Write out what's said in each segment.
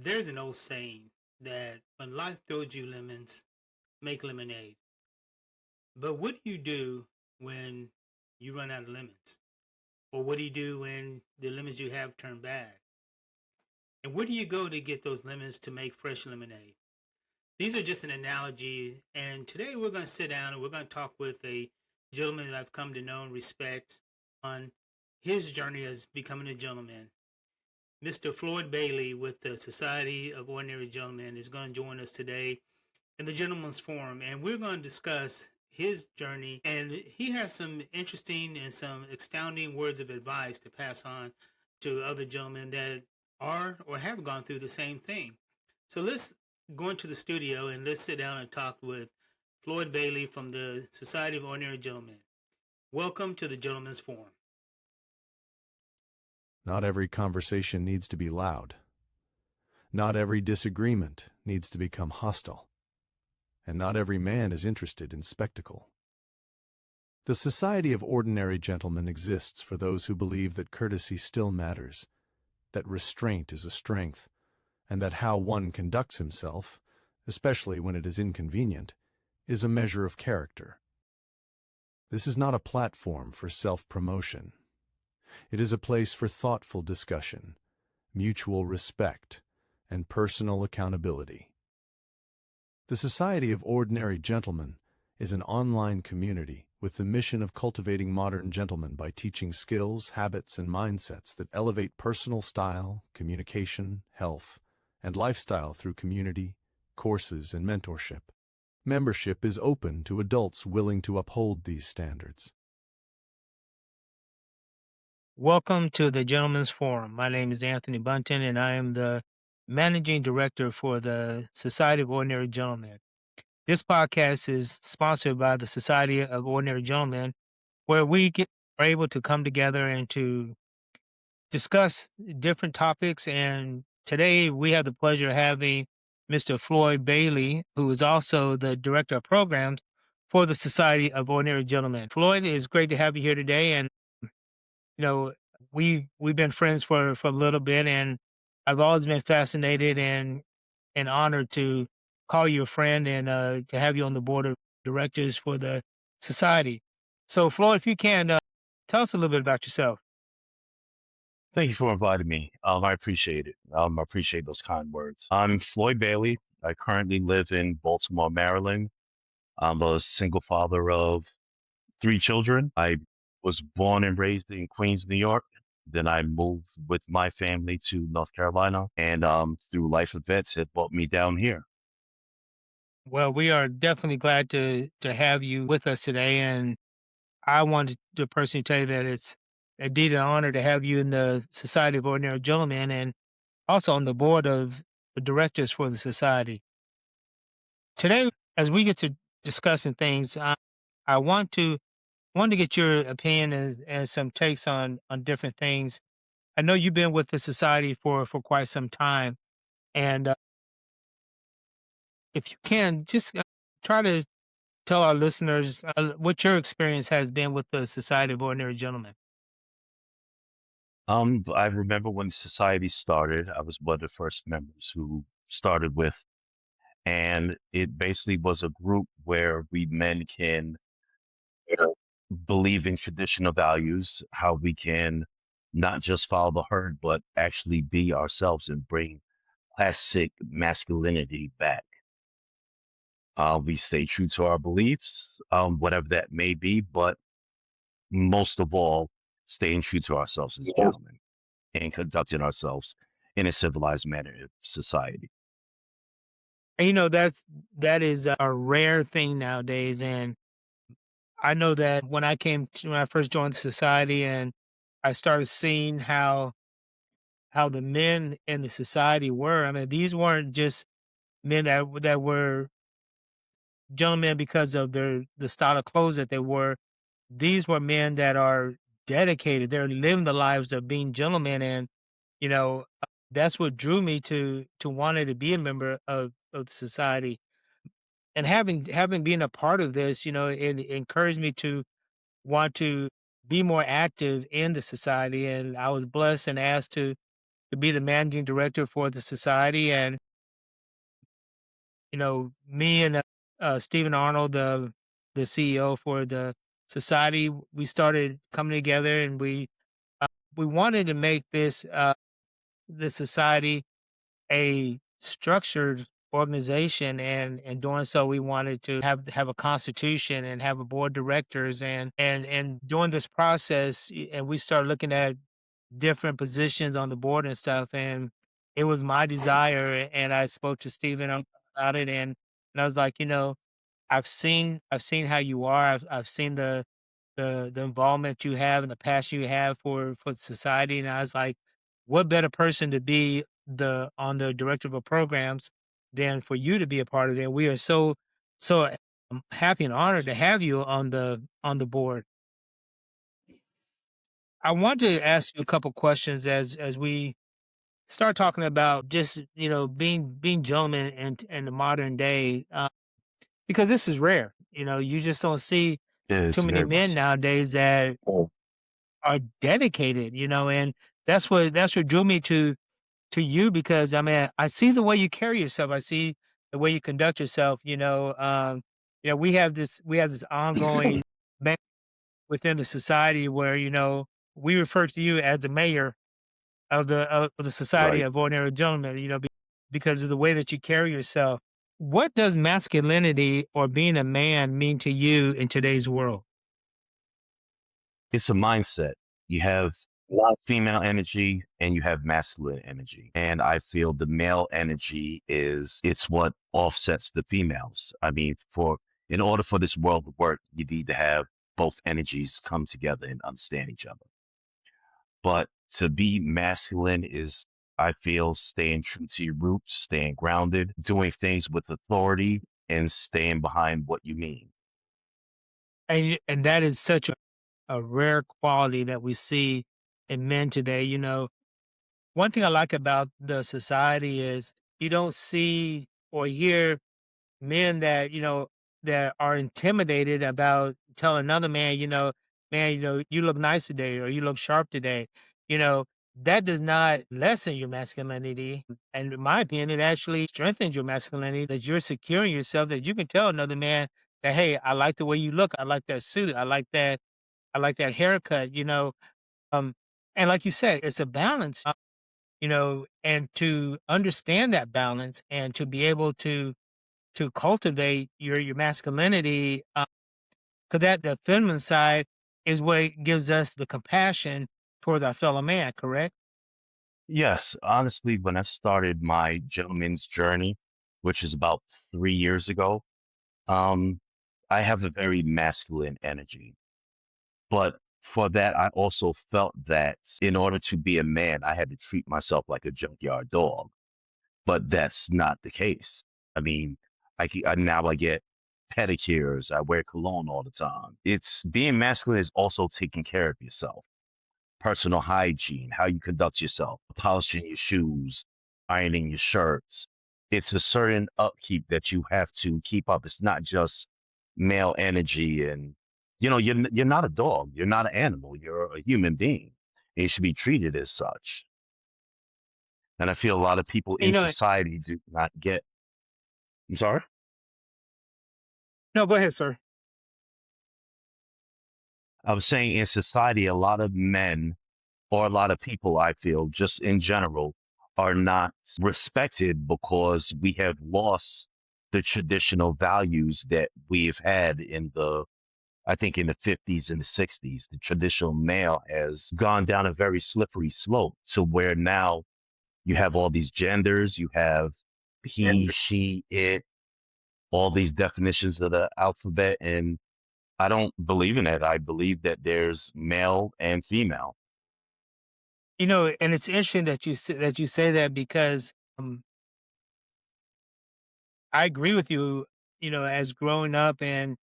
There's an old saying that when life throws you lemons, make lemonade. But what do you do when you run out of lemons? Or what do you do when the lemons you have turn bad? And where do you go to get those lemons to make fresh lemonade? These are just an analogy. And today we're going to sit down and we're going to talk with a gentleman that I've come to know and respect on his journey as becoming a gentleman. Mr. Floyd Bailey with the Society of Ordinary Gentlemen is going to join us today in the Gentleman's Forum, and we're going to discuss his journey. And he has some interesting and some astounding words of advice to pass on to other gentlemen that are or have gone through the same thing. So let's go into the studio and let's sit down and talk with Floyd Bailey from the Society of Ordinary Gentlemen. Welcome to the Gentleman's Forum. Not every conversation needs to be loud. Not every disagreement needs to become hostile. And not every man is interested in spectacle. The Society of Ordinary Gentlemen exists for those who believe that courtesy still matters, that restraint is a strength, and that how one conducts himself, especially when it is inconvenient, is a measure of character. This is not a platform for self-promotion. It is a place for thoughtful discussion, mutual respect, and personal accountability. The Society of Ordinary Gentlemen is an online community with the mission of cultivating modern gentlemen by teaching skills, habits, and mindsets that elevate personal style, communication, health, and lifestyle through community, courses, and mentorship. Membership is open to adults willing to uphold these standards. Welcome to the Gentleman's Forum. My name is Anthony Buntyn, and I am the Managing Director for the Society of Ordinary Gentlemen. This podcast is sponsored by the Society of Ordinary Gentlemen, where are able to come together and to discuss different topics. And today we have the pleasure of having Mr. Floyd Bailey, who is also the Director of Programs for the Society of Ordinary Gentlemen. Floyd, it's great to have you here today. And we've been friends for a little bit, and I've always been fascinated and honored to call you a friend and to have you on the board of directors for the society. So, Floyd, if you can tell us a little bit about yourself. Thank you for inviting me. I appreciate it. I appreciate those kind words. I'm Floyd Bailey. I currently live in Baltimore, Maryland. I'm a single father of 3 children. I was born and raised in Queens, New York. Then I moved with my family to North Carolina, and through life events, it brought me down here. Well, we are definitely glad to have you with us today, and I wanted to personally tell you that it's indeed an honor to have you in the Society of Ordinary Gentlemen and also on the board of the directors for the society. Today, as we get to discussing things, I want to get your opinion and some takes on different things. I know you've been with the society for quite some time, and if you can, just try to tell our listeners what your experience has been with the Society of Ordinary Gentlemen. I remember when society started, I was one of the first members who started with, and it basically was a group where we men can believe in traditional values, how we can not just follow the herd, but actually be ourselves and bring classic masculinity back. We stay true to our beliefs, whatever that may be, but most of all, staying true to ourselves as gentlemen and conducting ourselves in a civilized manner in society. And, that is a rare thing nowadays, and I know that when I first joined the society and I started seeing how the men in the society were. I mean, these weren't just men that were gentlemen because of the style of clothes that they wore. These were men that are dedicated. They're living the lives of being gentlemen, and that's what drew me to wanting to be a member of the society. And having been a part of this, it encouraged me to want to be more active in the society. And I was blessed and asked to to be the managing director for the society. And, me and Stephen Arnold, the CEO for the society, we started coming together and we wanted to make this society a structured organization, and in doing so we wanted to have a constitution and have a board of directors, and during this process and we started looking at different positions on the board and stuff, and it was my desire, and I spoke to Stephen about it, and I was like, I've seen how you are. I've seen the involvement you have and the passion you have for society. And I was like, what better person to be the on the director of programs than for you to be a part of it? We are so happy and honored to have you on the board. I want to ask you a couple questions as we start talking about just being gentlemen in the modern day, because this is rare. You just don't see It is too many very men much so. nowadays that are dedicated, and that's what drew me to you, because I mean, I see the way you carry yourself. I see the way you conduct yourself, we have this ongoing ban within the society where, we refer to you as the mayor of the Society Right. of Ordinary Gentlemen, because of the way that you carry yourself. What does masculinity or being a man mean to you in today's world? It's a mindset. You have a lot of female energy and you have masculine energy. And I feel the male energy it's what offsets the females. I mean, in order for this world to work, you need to have both energies come together and understand each other. But to be masculine is, I feel, staying true to your roots, staying grounded, doing things with authority, and staying behind what you mean. And that is such a rare quality that we see in men today. One thing I like about the society is you don't see or hear men that are intimidated about telling another man, man, you look nice today or you look sharp today. You know, that does not lessen your masculinity. And in my opinion, it actually strengthens your masculinity, that you're securing yourself, that you can tell another man that, hey, I like the way you look. I like that suit. I like that haircut, and like you said, it's a balance, and to understand that balance and to be able to cultivate your masculinity, because that the feminine side is what gives us the compassion towards our fellow man, correct? Yes, honestly, when I started my gentleman's journey, which is about 3 years ago, um, I have a very masculine energy. But for that, I also felt that in order to be a man, I had to treat myself like a junkyard dog. But that's not the case. I mean, now I get pedicures, I wear cologne all the time. It's being masculine is also taking care of yourself, personal hygiene, how you conduct yourself, polishing your shoes, ironing your shirts. It's a certain upkeep that you have to keep up. It's not just male energy, and you're not a dog, you're not an animal, you're a human being. And you should be treated as such. And I feel a lot of people You in know society do not get. I'm sorry. No, go ahead, sir. I was saying in society, a lot of men or a lot of people, I feel, just in general, are not respected because we have lost the traditional values that we've had I think in the 50s and the 60s. The traditional male has gone down a very slippery slope to where now you have all these genders, you have he, she, it, all these definitions of the alphabet. And I don't believe in it. I believe that there's male and female. And it's interesting that you say that, because I agree with you. As growing up, and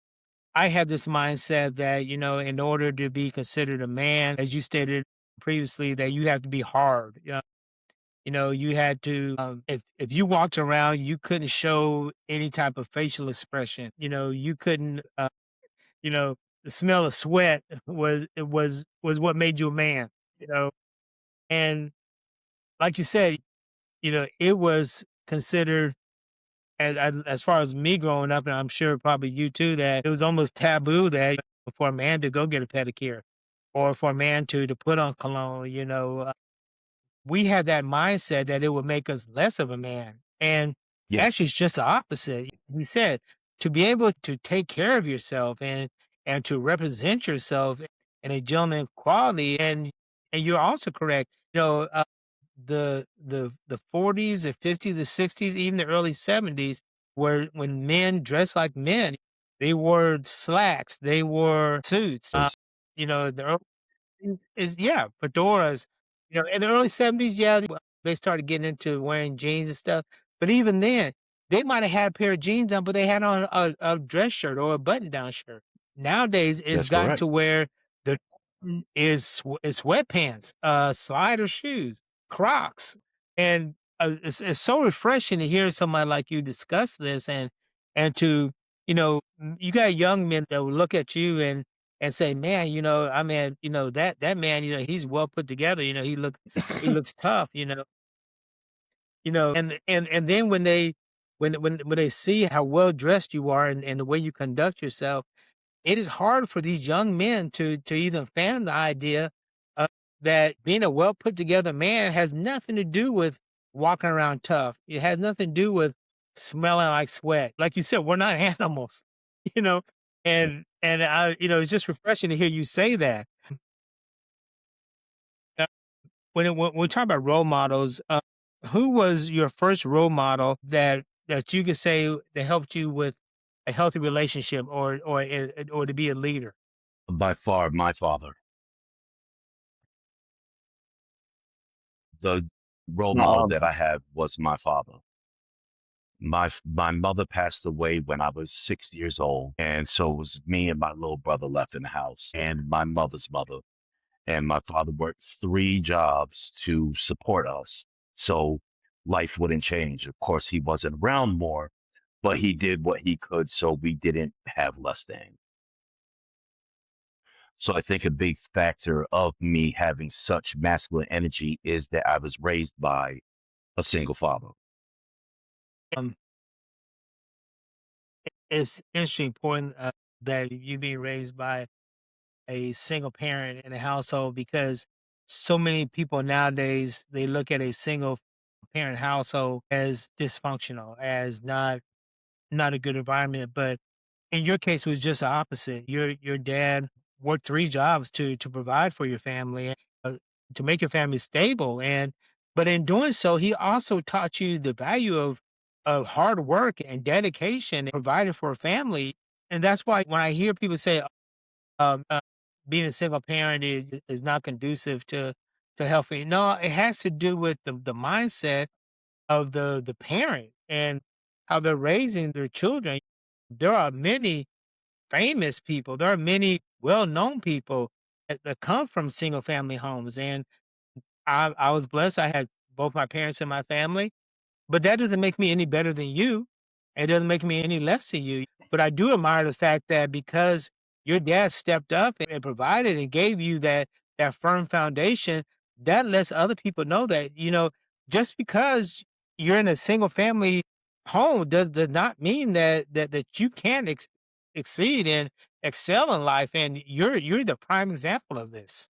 I had this mindset that, in order to be considered a man, as you stated previously, that you have to be hard. You had to, if you walked around, you couldn't show any type of facial expression. You couldn't, you know, the smell of sweat was what made you a man. You know, and like you said, it was considered as far as me growing up, and I'm sure probably you too, that it was almost taboo that for a man to go get a pedicure or for a man to put on cologne, we had that mindset that it would make us less of a man. And actually, Yes, it's just the opposite. He said to be able to take care of yourself and to represent yourself in a gentleman quality. And you're also correct. The 40s, the 50s, the 60s, even the early 70s, where when men dressed like men, they wore slacks, they wore suits. yes, The yeah, fedoras. In the early '70s, yeah, they started getting into wearing jeans and stuff. But even then, they might have had a pair of jeans on, but they had on a dress shirt or a button-down shirt. Nowadays, it's that's gotten correct. to where the is sweatpants, slider shoes, Crocs, and it's so refreshing to hear somebody like you discuss this and to you got young men that will look at you and say, "Man, I mean, that man, he's well put together. He looks tough. And then when they see how well dressed you are and the way you conduct yourself, it is hard for these young men to even fathom the idea of that being a well put together man has nothing to do with walking around tough. It has nothing to do with smelling like sweat. Like you said, we're not animals, you know. It's just refreshing to hear you say that. Uh, when we talk about role models, who was your first role model that you could say that helped you with a healthy relationship or to be a leader? By far, my father, the role model Um, that I had was my father. My mother passed away when I was 6 years old, and so it was me and my little brother left in the house, and my mother's mother. And my father worked 3 jobs to support us, so life wouldn't change. Of course, he wasn't around more, but he did what he could so we didn't have less than. So I think a big factor of me having such masculine energy is that I was raised by a single father. Um, it's interesting point that you being raised by a single parent in a household because so many people nowadays they look at a single parent household as dysfunctional, as not a good environment. But in your case, it was just the opposite. Your dad worked 3 jobs to provide for your family, uh, to make your family stable, but in doing so, he also taught you the value of hard work and dedication, and providing for a family. And that's why when I hear people say, um, uh, being a single parent is not conducive to healthy. No, it has to do with the mindset of the parent and how they're raising their children. There are many famous people. There are many well-known people that come from single family homes, and I was blessed. I had both my parents in my family, but that doesn't make me any better than you. It doesn't make me any less than you. But I do admire the fact that because your dad stepped up and provided and gave you that firm foundation, that lets other people know that, just because you're in a single family home does not mean that you can't exceed and excel in life. And you're the prime example of this.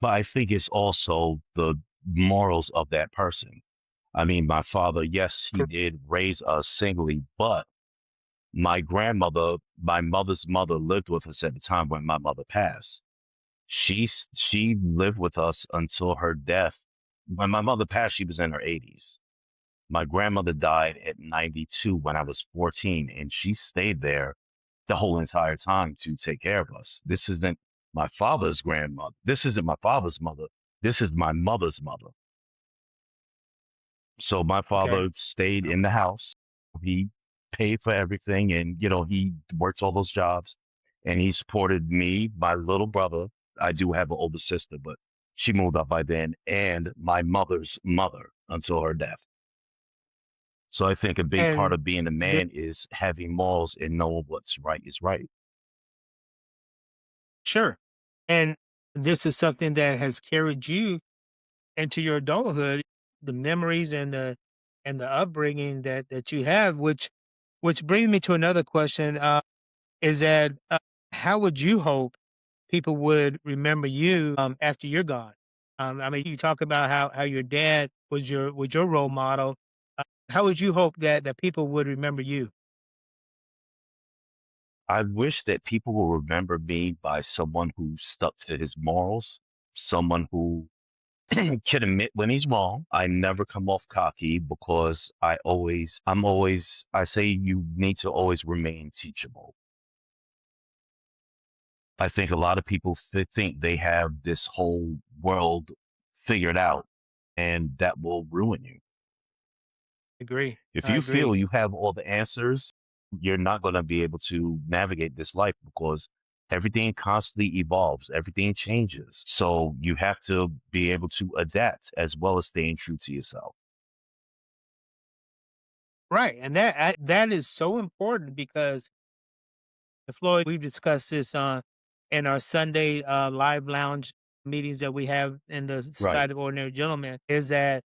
But I think it's also the morals of that person. I mean, my father, yes, he did raise us singly, but my grandmother, my mother's mother, lived with us at the time when my mother passed. She lived with us until her death. When my mother passed, she was in her 80s. My grandmother died at 92 when I was 14, and she stayed there the whole entire time to take care of us. This isn't my father's grandmother. This isn't my father's mother. This is my mother's mother. So my Okay. father stayed in the house. He paid for everything and, he worked all those jobs and he supported me, my little brother. I do have an older sister, but she moved out by then, and my mother's mother until her death. So I think a big part And of being a the, man is having morals and knowing what's right is right. sure. And this is something that has carried you into your adulthood, the memories and the upbringing that you have, which brings me to another question. Is that how would you hope people would remember you after you're gone? I mean, you talk about how your dad was your role model. How would you hope that people would remember you? I wish that people will remember me by someone who stuck to his morals, someone who can admit when he's wrong. I never come off cocky because I say you need to always remain teachable. I think a lot of people think they have this whole world figured out, and that will ruin you. Agree. If I you agree. feel you have all the answers, you're not going to be able to navigate this life because everything constantly evolves, everything changes. So you have to be able to adapt as well as staying true to yourself. Right, and that is so important because Floyd, we've discussed this in our Sunday live lounge meetings that we have in the Right. Society of Ordinary Gentlemen. Is that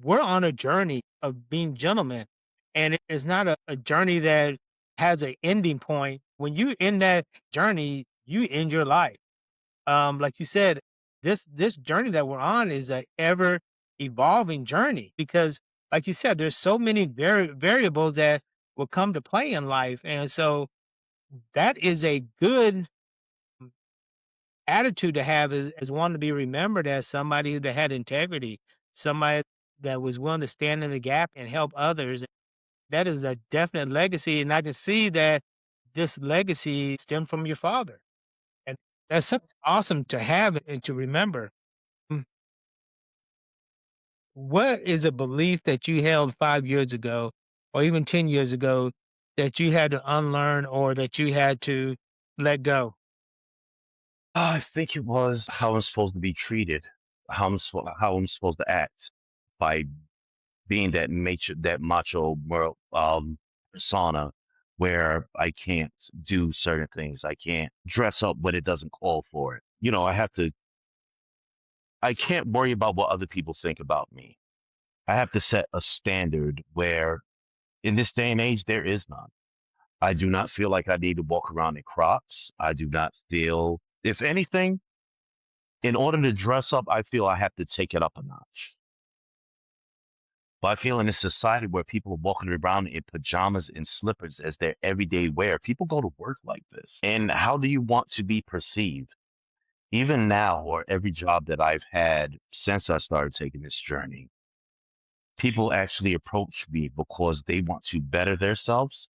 we're on a journey of being gentlemen, and it is not a journey that has an ending point. When you end that journey, you end your life. Like you said, this journey that we're on is a ever evolving journey because, like you said, there's so many variables that will come to play in life, and so that is a good attitude to have as one to be remembered as somebody that had integrity, somebody that was willing to stand in the gap and help others. That is a definite legacy, and I can see that this legacy stemmed from your father, and that's something awesome to have and to remember. Mm, what is a belief that you held 5 years ago or even 10 years ago that you had to unlearn or that you had to let go? I think it was how I'm supposed to be treated, how I'm supposed to act by being that macho persona where I can't do certain things. I can't dress up when it doesn't call for it. I can't worry about what other people think about me. I have to set a standard where in this day and age, there is none. I do not feel like I need to walk around in Crocs. I do not feel, if anything, in order to dress up, I feel I have to take it up a notch. But I feel in a society where people are walking around in pajamas and slippers as their everyday wear, people go to work like this. And how do you want to be perceived? Even now, or every job that I've had since I started taking this journey, people actually approach me because they want to better themselves,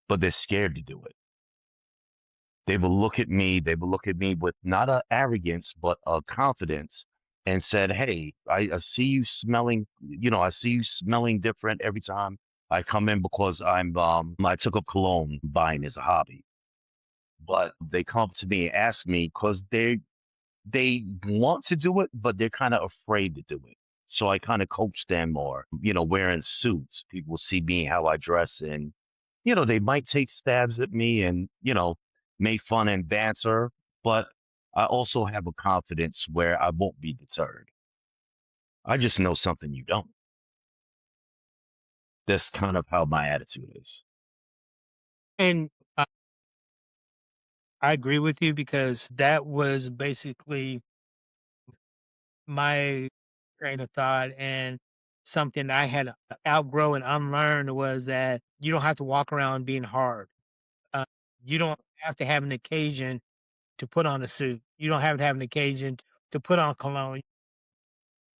but they're scared to do it. They will look at me with not a arrogance, but a confidence and said, hey, I see you smelling, I see you smelling different every time I come in because I took up cologne buying as a hobby. But they come to me and ask me because they want to do it, but they're kind of afraid to do it. So I kind of coach them or, wearing suits. People see me how I dress and, they might take stabs at me and, make fun and banter, but I also have a confidence where I won't be deterred. I just know something you don't. That's kind of how my attitude is. And I agree with you because that was basically my train of thought and something I had to outgrow and unlearn was that you don't have to walk around being hard. Uh, you don't have to have an occasion to put on a suit. You don't have to have an occasion to put on cologne.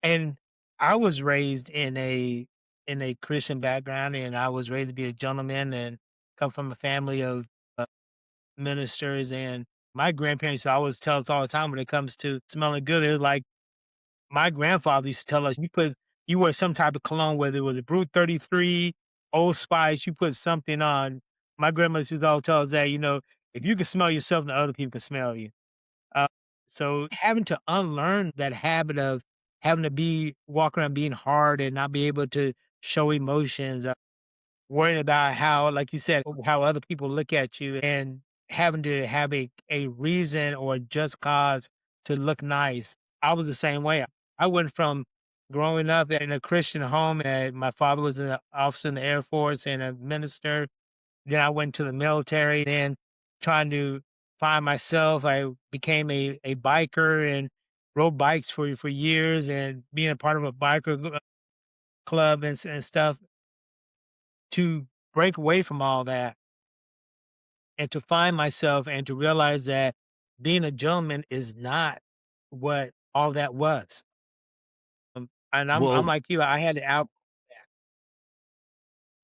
And I was raised in a Christian background, and I was raised to be a gentleman and come from a family of ministers. And my grandparents always tell us all the time when it comes to smelling good, they're like my grandfather used to tell us, you wear some type of cologne, whether it was a Brute 33, Old Spice, you put something on. My grandmother used to always tell us that, if you can smell yourself, then other people can smell you. Uh, so having to unlearn that habit of having to be walk around being hard and not be able to show emotions, worrying about how, like you said, how other people look at you and having to have a reason or a just cause to look nice. I was the same way. I went from growing up in a Christian home, and my father was an officer in the Air Force and a minister. Then I went to the military, then trying to find myself. I became a biker and rode bikes for years and being a part of a club and stuff to break away from all that and to find myself and to realize that being a gentleman is not what all that was. And I'm Well, like you, I had to out.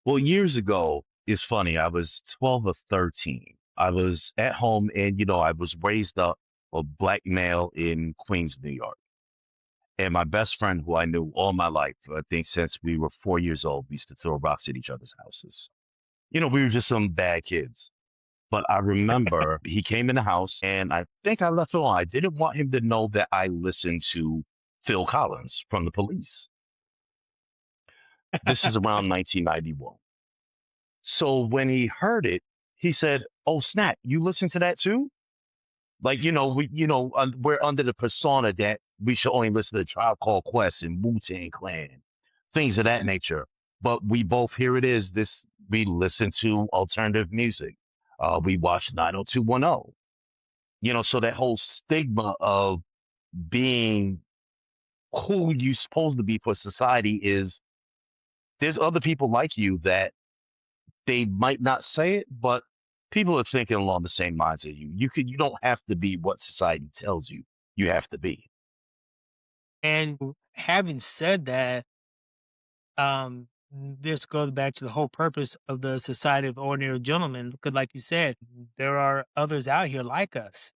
well, years ago is funny. I was 12 or 13. I was at home and, I was raised up a black male in Queens, New York. And my best friend, who I knew all my life, I think since we were 4 years old, we used to throw rocks at each other's houses. We were just some bad kids. But I remember he came in the house and I think I left it on. I didn't want him to know that I listened to Phil Collins from the Police. This is around 1991. So when he heard it, he said, "Oh snap! You listen to that too?" Like we're under the persona that we should only listen to Tribe Called Quest and Wu-Tang Clan, things of that nature. But we both here it is. This we listen to alternative music. We watch 90210. So that whole stigma of being who you supposed to be for society is there's other people like you that they might not say it, but people are thinking along the same lines as you. You don't have to be what society tells you you have to be. And having said that, this goes back to the whole purpose of the Society of Ordinary Gentlemen, because, like you said, there are others out here like us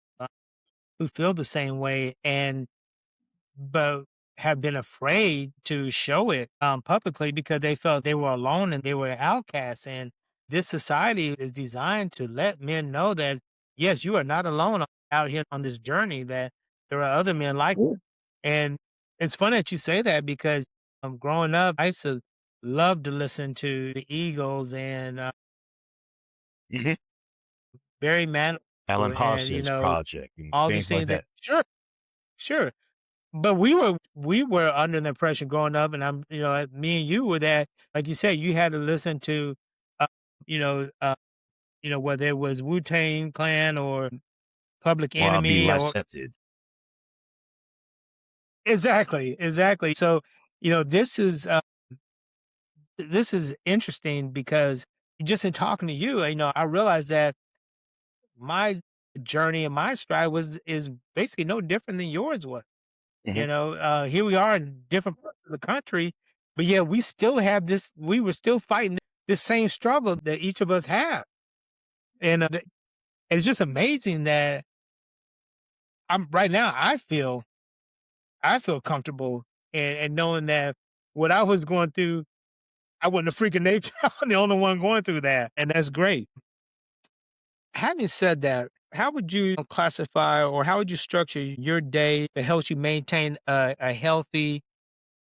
who feel the same way, and but have been afraid to show it publicly because they felt they were alone and they were outcasts. And this society is designed to let men know that yes, you are not alone out here on this journey. That there are other men like you. And it's funny that you say that because growing up, I used to love to listen to the Eagles and Mhm. Barry Manilow Alan and Parsons Project and all these things like things that that. sure, sure. But we were under the impression growing up, and me and you were that, like you said, you had to listen to, uh, you know, uh, whether it was Wu Tang Clan or Public Or I'll be Enemy less or tempted. exactly, exactly. So this is interesting because just in talking to you, I realized that my journey and my stride is basically no different than yours was. Mhm. Here we are in different parts of the country, but yeah, we still have this. We were still fighting this same struggle that each of us have, and it's just amazing that I'm right now. I feel comfortable and knowing that what I was going through, I wasn't a freak of nature. I'm the only one going through that, and that's great. Having said that, how would you classify or how would you structure your day that helps you maintain a healthy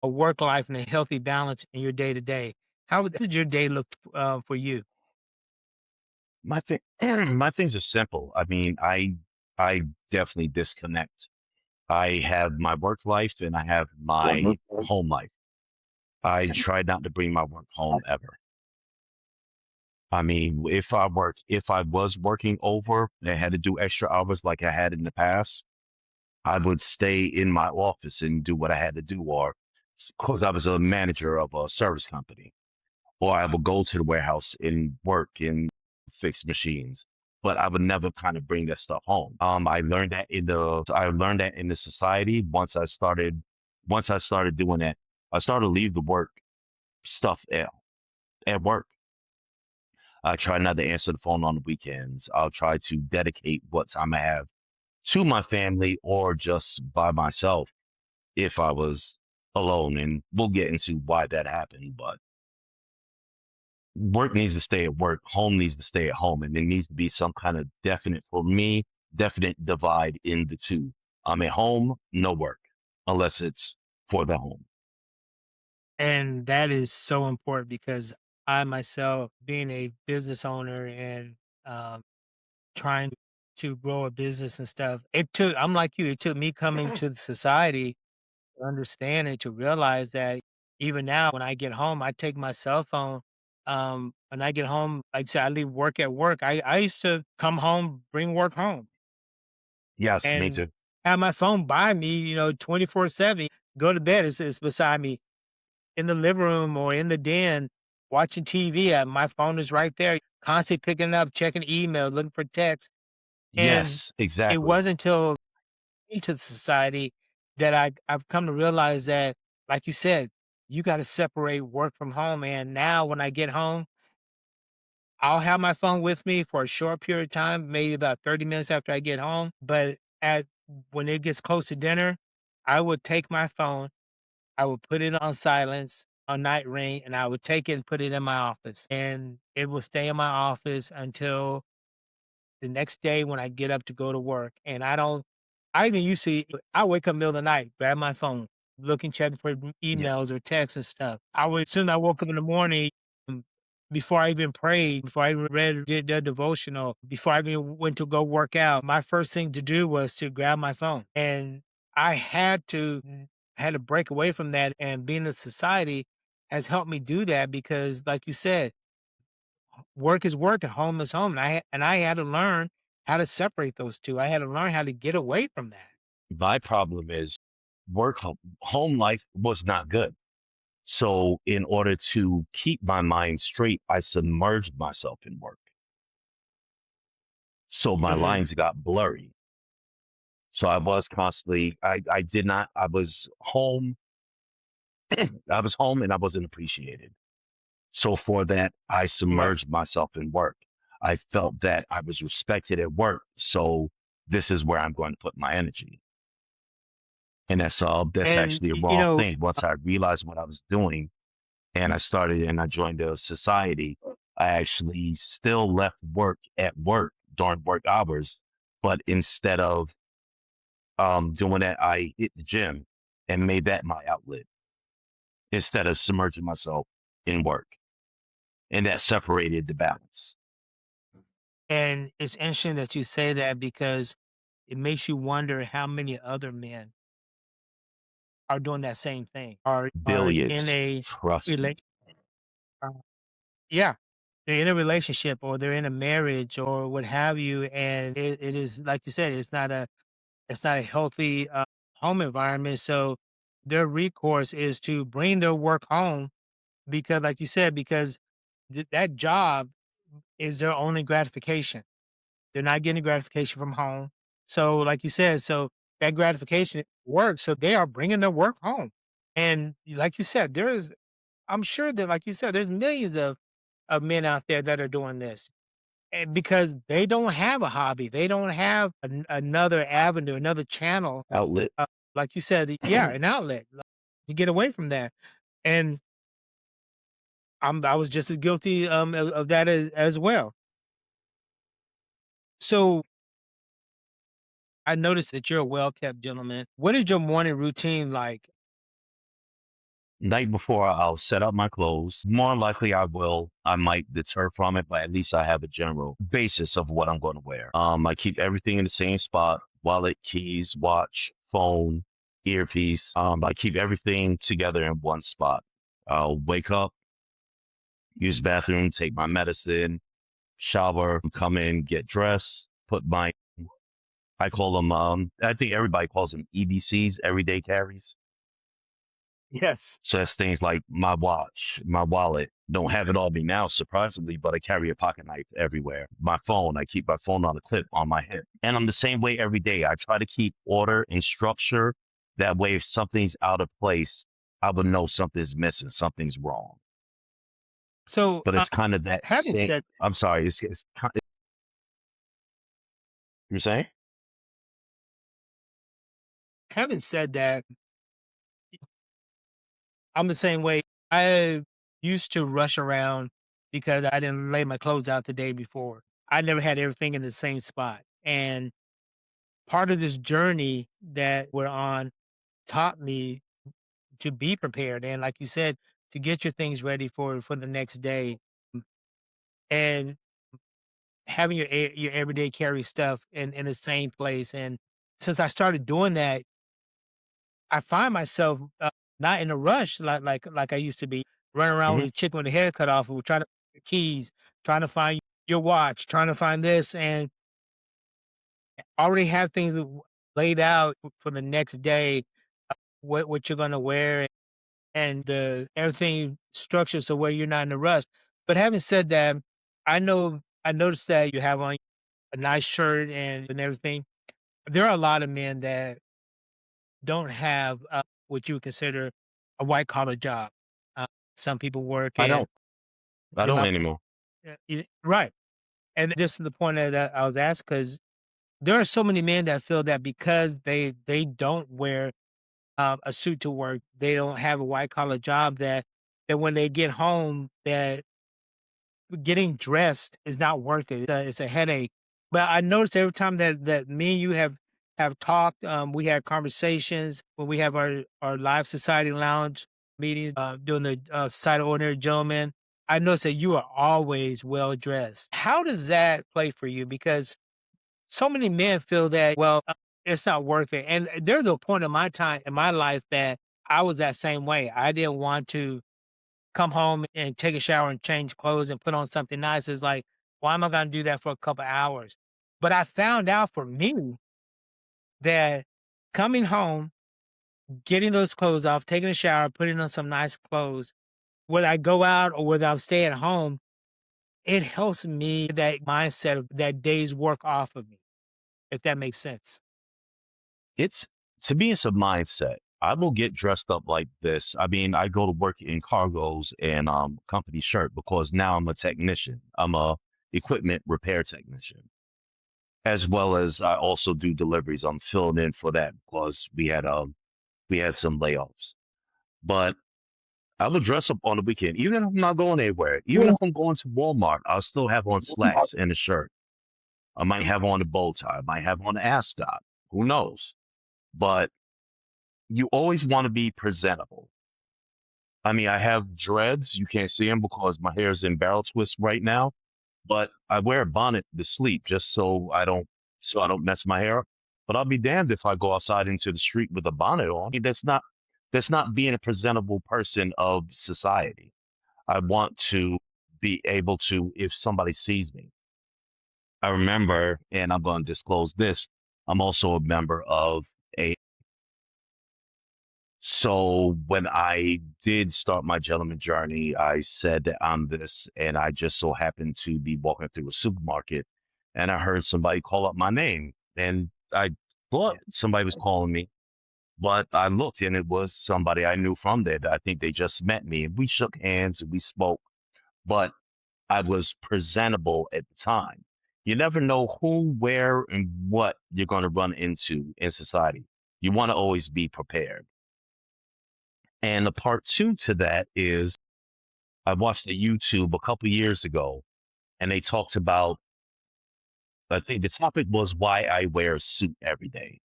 a work life and a healthy balance in your day to day? How did your day look for you? My thing, my things are simple. I mean, I definitely disconnect. I have my work life and I have my home life. I try not to bring my work home ever. I mean, if I was working over and I had to do extra hours like I had in the past, I would stay in my office and do what I had to do, or because I was a manager of a service company, or I would go to the warehouse and work and fix machines. But I would never kind of bring that stuff home. I learned that in the society once I started doing that. I started to leave the work stuff at work. I try not to answer the phone on the weekends. I'll try to dedicate what time I have to my family or just by myself if I was alone. And we'll get into why that happened. But work needs to stay at work, home needs to stay at home. And there needs to be some kind of for me, definite divide in the two. I'm at home, no work, unless it's for the home. And that is so important because I myself, being a business owner and um, trying to grow a business and stuff, I'm like you, it took me coming to the society understand and to realize that even now when I get home, I take my cell phone. When I get home, like I said, I leave work at work. I used to come home, bring work home Yes, me and too. have my phone by me, 24/7. Go to bed, it's beside me in the living room or in the den watching TV. My phone is right there, constantly picking it up, checking email, looking for texts. And Yes, it exactly. wasn't until into society that I've come to realize that, like you said, you got to separate work from home. And now when I get home, I'll have my phone with me for a short period of time, maybe about 30 minutes after I get home. But at when it gets close to dinner, I would take my phone, I would put it on silence, on night ring, and I would take it and put it in my office. And it will stay in my office until the next day when I get up to go to work. And I even used to, I wake up middle of the night, grab my phone, looking, checking for Yeah. emails or texts and stuff. As soon as I woke up in the morning, um, before I even prayed, before I even read, did the devotional, before I even went to go work out, my first thing to do was to grab my phone. And I had to break away from that. And being in society has helped me do that because, like you said, work is work and home is home. And I had to learn how to separate those 2. I had to learn how to get away from that. My problem is home life was not good. So in order to keep my mind straight, I submerged myself in work. So my Mhm. lines got blurry. So I was constantly, I did not, I was home and I wasn't appreciated. So for that, I Right. submerged myself in work. I felt that I was respected at work. So this is where I'm going to put my energy. And that's And, actually a wrong thing. Once I realized what I was doing and I joined the society, I actually still left work at work during work hours. But instead of doing that, I hit the gym and made that my outlet instead of submerging myself in work. And that separated the balance. and it's interesting that you say that because it makes you wonder how many other men are doing that same thing, are in Billiards, a trust me. relate yeah, they're in a relationship or they're in a marriage or what have you, and it is like you said, it's not a healthy, home environment, so their recourse is to bring their work home because like you said, because that job is their only gratification. They're not getting gratification from home. So, like you said, so that gratification works, so they are bringing their work home. And like you said, I'm sure that, like you said, there's millions of men out there that are doing this. And because they don't have a hobby, they don't have another avenue, another channel, Outlet. like you said, yeah, an outlet to get away from that. And I was just as guilty of that as well. So I noticed that you're a well kept gentleman. What is your morning routine like? Night before, I'll set up my clothes. More likely, I might deter from it, but at least I have a general basis of what I'm going to wear. I keep everything in the same spot: wallet, keys, watch, phone, earpiece. I keep everything together in one spot. I'll wake up, use the bathroom, take my medicine, shower, come in, get dressed, I call them, I think everybody calls them EBCs, everyday carries. Yes. So that's things like my watch, my wallet. Don't have it on me now, surprisingly, but I carry a pocket knife everywhere. My phone, I keep my phone on a clip on my hip. And I'm the same way every day. I try to keep order and structure. That way, if something's out of place, I would know something's missing, something's wrong. So, But it's kind of that having same. said I'm sorry, you're saying? having said that, I'm the same way. I used to rush around because I didn't lay my clothes out the day before. I never had everything in the same spot. And part of this journey that we're on taught me to be prepared and like you said, to get your things ready for the next day. And having your everyday carry stuff in the same place. And since I started doing that, I find myself not in a rush like I used to be, running around Hmm. with a chicken with a head cut off, or trying to find your keys, trying to find your watch, trying to find this, and already have things laid out for the next day, what you're gonna wear, and the everything structured so where you're not in a rush. But having said that, I noticed that you have on a nice shirt and everything. There are a lot of men that don't have what you would consider a white collar job. Uh, some people work I in don't. I you don't know, anymore. right, and this is the point that I was asked because there are so many men that feel that because they don't wear a suit to work, they don't have a white collar job, that when they get home, that getting dressed is not worth it. It's a headache. But I noticed every time that me and you have talked, we had conversations when we have our live society lounge meetings, doing the society of ordinary gentlemen. I noticed that you are always well dressed. How does that play for you? Because so many men feel that, well, it's not worth it. And there's a point in my time in my life that I was that same way. I didn't want to come home and take a shower and change clothes and put on something nice. It's like, why am I going to do that for a couple hours? But I found out for me that coming home, getting those clothes off, taking a shower, putting on some nice clothes, whether I go out or whether I stay at home, it helps me that mindset of that day's work off of me, if that makes sense. It's To me, it's a mindset. I will get dressed up like this. I mean, I go to work in cargos and company shirt because now I'm a technician. I'm a equipment repair technician, as well as I also do deliveries. I'm filling in for that because we had some layoffs. But I will dress up on the weekend, even if I'm not going anywhere. Even if I'm going to Walmart, I'll still have on slacks and a shirt. I might have on a bow tie. I might have on an ascot. Who knows? But you always want to be presentable. I mean, I have dreads. You can't see them because my hair is in barrel twist right now, but I wear a bonnet to sleep just so I don't mess my hair up. But I'll be damned if I go outside into the street with a bonnet on. I mean, that's not being a presentable person of society. I want to be able to, if somebody sees me. I remember, and I'm going to disclose this, I'm also a member of a So when I did start my gentleman journey, I said that I'm this, and I just so happened to be walking through a supermarket, and I heard somebody call up my name, and I thought somebody was calling me, but I looked, and it was somebody I knew from there. I think they just met me, and we shook hands and we spoke, but I was presentable at the time. You never know who, where, and what you're going to run into in society. You want to always be prepared. And the part two to that is I watched a YouTube a couple years ago, and they talked about, I think the topic was why I wear a suit every day.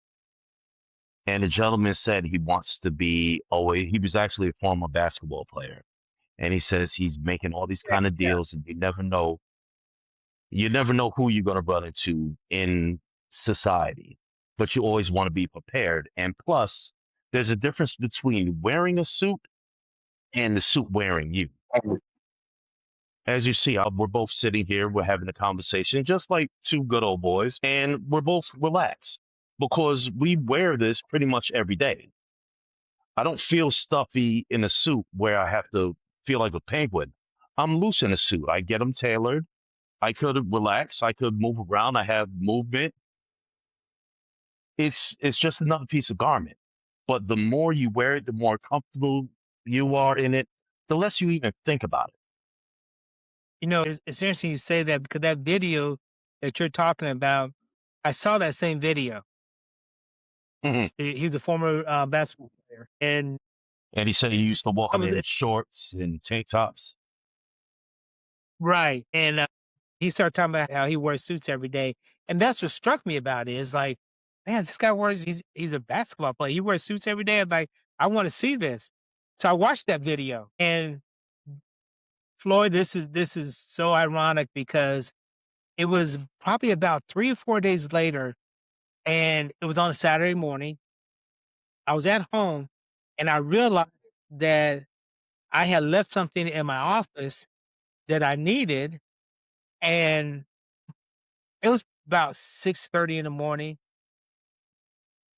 And the gentleman said he wants to be always, he was actually a former basketball player. And he says he's making all these kind of Yeah. deals, and you never know who you're going to run into in society, but you always want to be prepared. And plus, there's a difference between wearing a suit and the suit wearing you. As you see, we're both sitting here, we're having a conversation, just like two good old boys, and we're both relaxed because we wear this pretty much every day. I don't feel stuffy in a suit where I have to feel like a penguin. I'm loose in a suit. I get them tailored. I could relax. I could move around. I have movement. It's just another piece of garment. But the more you wear it, the more comfortable you are in it, the less you even think about It's interesting you say that because that video that you're talking about, I saw that same video. it. He's a former basketball player, and And he said he used to walk I was in shorts and tank tops. right, and he started talking about how he wears suits every day, and that's what struck me about it. Is like, man, this guy wears he's a basketball player. He wears suits every day. I'm like, I want to see this. So I watched that video, and Floyd, this is so ironic because it was probably about 3 or 4 days later, and it was on a Saturday morning. I was at home and I realized that I had left something in my office that I needed, and it was about 6:30 in the morning.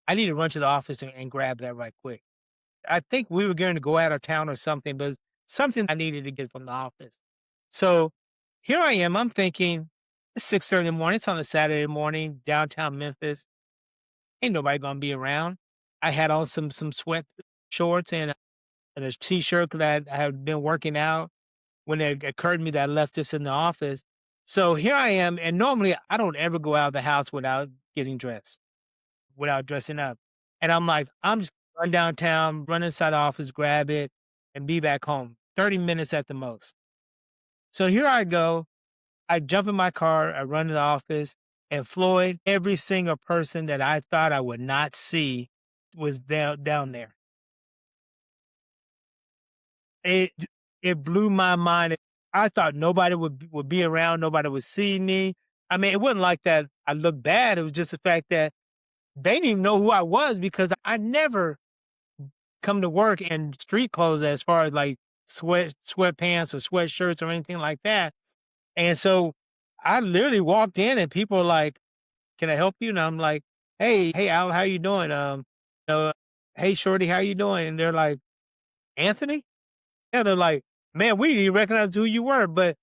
I need to run to the office and grab that right quick. I think we were going to go out of town or something, but it's something I needed to get from the office. So here I am. I'm thinking it's 6:30 in the morning. It's on a Saturday morning, downtown Memphis. Ain't nobody gonna be around. I had on some sweat shorts and a t-shirt that I had been working out when it occurred to me that I left this in the office. So here I am, and normally I don't ever go out of the house without getting dressed, without dressing up. And I'm like, I'm just run downtown, run inside the office, grab it, and be back home. 30 minutes at the most. So here I go. I jump in my car, I run to the office, and Floyd, every single person that I thought I would not see was down there. It it blew my mind. I thought nobody would be around, nobody would see me. I mean, it wasn't like that I looked bad. It was just the fact that they didn't even know who I was because I never come to work in street clothes as far as like sweatpants or sweatshirts or anything like that. And so I literally walked in and people were like, "Can I help you?" And I'm like, hey, Al, how you doing? Hey, Shorty, how you doing?" And they're like, "Anthony?" Yeah, they're like, "Man, we didn't recognize who you were." But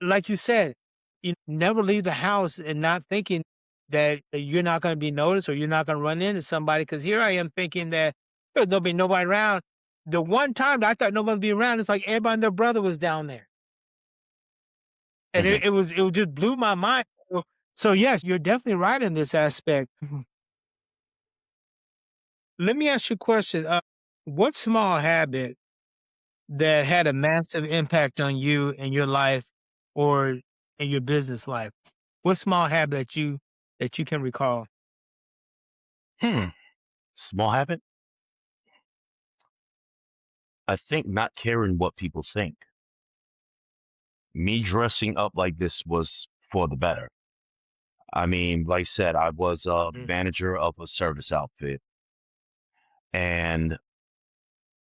like you said, you never leave the house and not thinking that you're not going to be noticed or you're not going to run into somebody. Because here I am thinking that there'll be nobody around. The one time that I thought nobody would be around, it's like everybody and their brother was down there. And Mhm. it just blew my mind. So yes, you're definitely right in this aspect. Mhm. Let me ask you a question. What small habit that had a massive impact on you in your life or in your business life? What small habit that you can recall? Hmm. Small habit? I think not caring what people think. Me dressing up like this was for the better. I mean, like I said, I was a Mhm. manager of a service outfit, and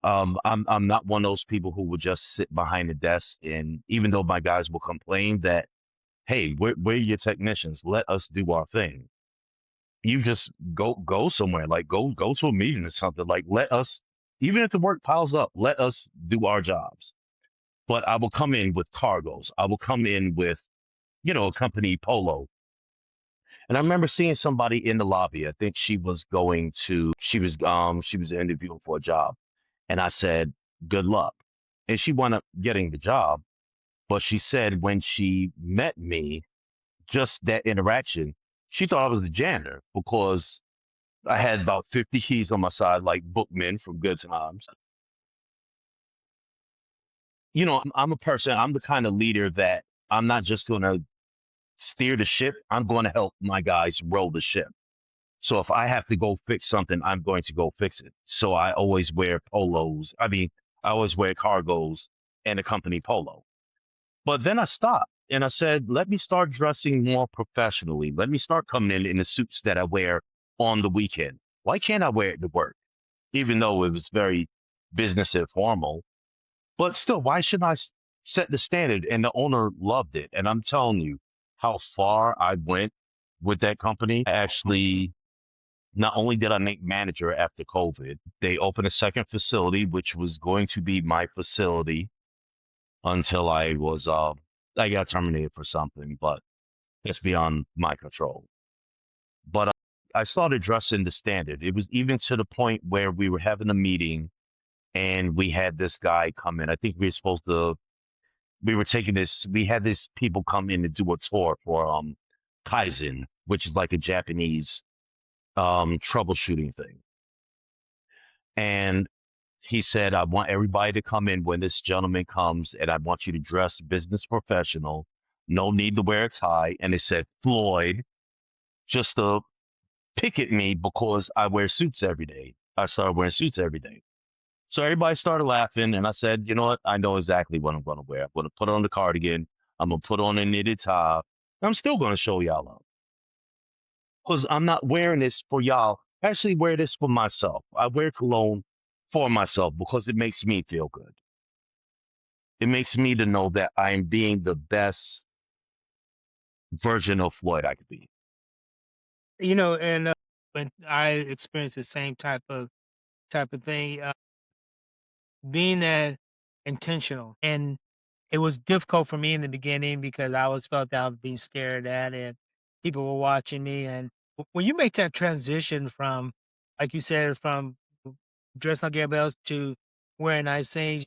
I'm not one of those people who would just sit behind the desk. And even though my guys will complain that, hey, we're your technicians, let us do our thing. You just go somewhere, like go to a meeting or something. Like let us, even if the work piles up, let us do our jobs. But I will come in with cargos. I will come in with, a company polo. And I remember seeing somebody in the lobby. I think she was interviewing for a job. And I said, good luck. And she wound up getting the job. But she said when she met me, just that interaction, she thought I was the janitor because I had about 50 keys on my side, like bookmen from Good Times. I'm a person, I'm the kind of leader that I'm not just going to steer the ship, I'm going to help my guys row the ship. So if I have to go fix something, I'm going to go fix it. So I always wear polos. I mean, I always wear cargos and a company polo. But then I stopped and I said, let me start dressing more professionally. Let me start coming in the suits that I wear on the weekend. Why can't I wear it to work? Even though it was very business and formal. But still, why shouldn't set the standard? And the owner loved it. And I'm telling you how far I went with that company. I actually, not only did I make manager after COVID, they opened a second facility, which was going to be my facility until I got terminated for something, but it's beyond my control. But I started dressing the standard. It was even to the point where we were having a meeting and we had this guy come in. I think we had this people come in to do a tour for Kaizen, which is like a Japanese troubleshooting thing. And he said, I want everybody to come in when this gentleman comes, and I want you to dress business professional. No need to wear a tie. And it said Floyd, just to pick at me because I wear suits every day. I started wearing suits every day. So everybody started laughing, and I said, you know what? I know exactly what I'm going to wear. I'm going to put on the cardigan. I'm going to put on a knitted top. I'm still going to show y'all up because I'm not wearing this for y'all actually wear this for myself. I wear cologne for myself because it makes me feel good. It makes me to know that I am being the best version of Floyd I could be. And when I experienced the same type of thing, being that intentional, and it was difficult for me in the beginning because I always felt that I was being stared at and people were watching me. And when you make that transition from, like you said, from dressing like everybody else to wearing nice things,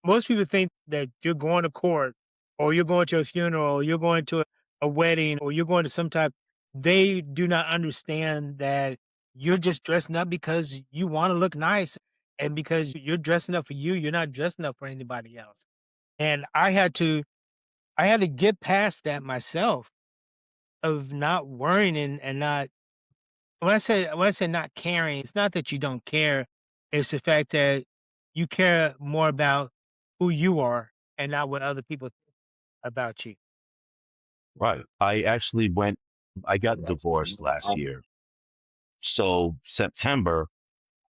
most people think that you're going to court or you're going to a funeral or you're going to a wedding or you're going to some type. They do not understand that you're just dressing up because you want to look nice and because you're dressing up for you. You're not dressing up for anybody else. And I had to get past that myself of not worrying and not when I say not caring, it's not that you don't care, it's the fact that you care more about who you are and not what other people think about you. Right. I got divorced last year. So September,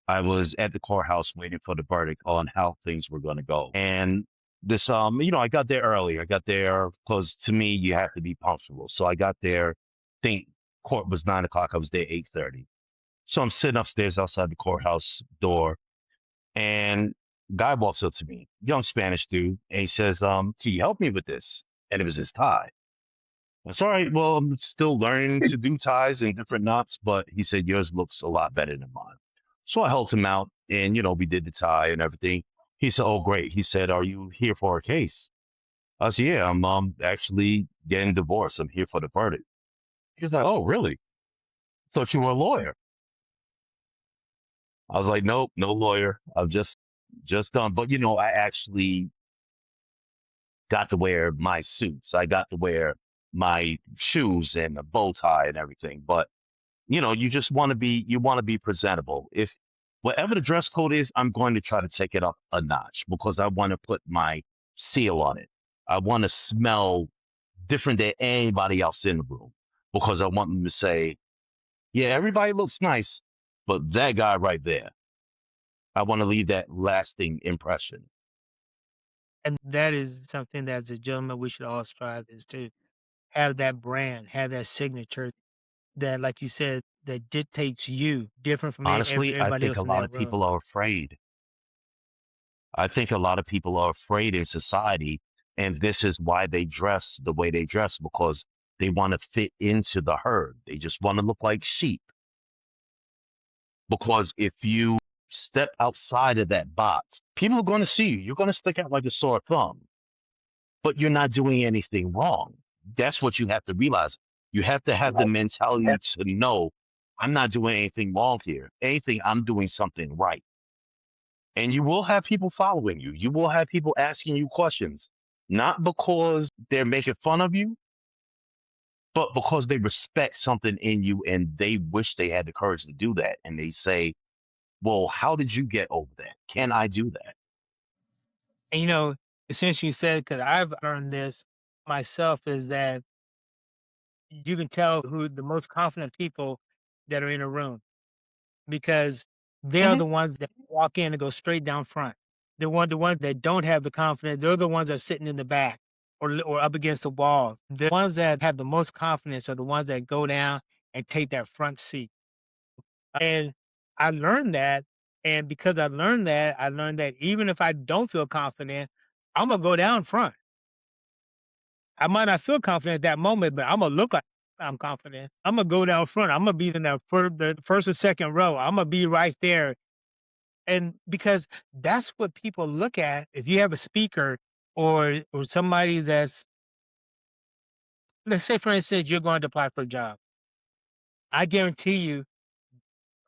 I was at the courthouse waiting for the verdict on how things were going to go. And I got there early. I got there because to me, you have to be punctual. So I got there, think court was 9 o'clock. I was there 8:30. So I'm sitting upstairs outside the courthouse door, and guy walks up to me, young Spanish dude, and he says, "Can you help me with this?" And it was his tie. That's all right. Well, I'm still learning to do ties and different knots, but he said yours looks a lot better than mine. So I helped him out, and we did the tie and everything. He said, "Oh, great." He said, "Are you here for a case?" I said, "Yeah, I'm actually getting divorced. I'm here for the verdict." He's like, "Oh, really? Thought you were a lawyer." I was like, "Nope, no lawyer. I've just done." But I actually got to wear my suits. I got to wear my shoes and a bow tie and everything. But you just want to be presentable. If whatever the dress code is, I'm going to try to take it up a notch because I want to put my seal on it. I want to smell different than anybody else in the room because I want them to say, yeah, everybody looks nice, but that guy right there, I want to leave that lasting impression. And that is something that as a gentleman we should all strive is to have that brand, have that signature that, like you said, that dictates you different from Honestly, I everybody think a else in lot that of room. people are afraid. I think a lot of people are afraid in society, and this is why they dress the way they dress because they want to fit into the herd. They just want to look like sheep. Because if you step outside of that box, people are going to see you. You're going to stick out like a sore thumb, but you're not doing anything wrong. That's what you have to realize. You have to have the mentality to know I'm not doing anything wrong here. Anything, I'm doing something right. And you will have people following you. You will have people asking you questions, not because they're making fun of you, but because they respect something in you and they wish they had the courage to do that. And they say, well, how did you get over that? Can I do that? And essentially you said, because I've learned this myself, is that you can tell who the most confident people that are in a room because they are Hmm. the ones that walk in and go straight down front. The ones that don't have the confidence, they're the ones that are sitting in the back or up against the walls. The ones that have the most confidence are the ones that go down and take that front seat. And I learned that. And because I learned that even if I don't feel confident, I'm gonna go down front. I might not feel confident at that moment, but I'm gonna look like I'm confident. I'm gonna go down front. I'm gonna be in the first or second row. I'm gonna be right there. And because that's what people look at. If you have a speaker or somebody that's, let's say, for instance, you're going to apply for a job. I guarantee you,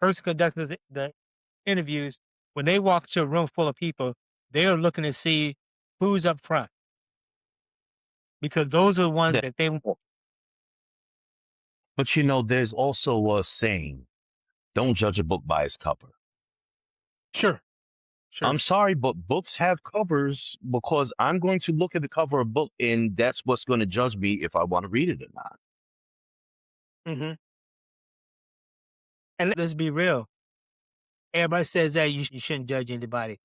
person conducting the interviews, when they walk to a room full of people, they are looking to see who's up front because those are the ones That, that they want. but there's also a saying, don't judge a book by its cover. Sure, I'm sure. sorry, but books have covers because I'm going to look at the cover of a book and that's what's going to judge me if I want to read it or not. Hmm. And let's be real. Everybody says that you shouldn't judge anybody,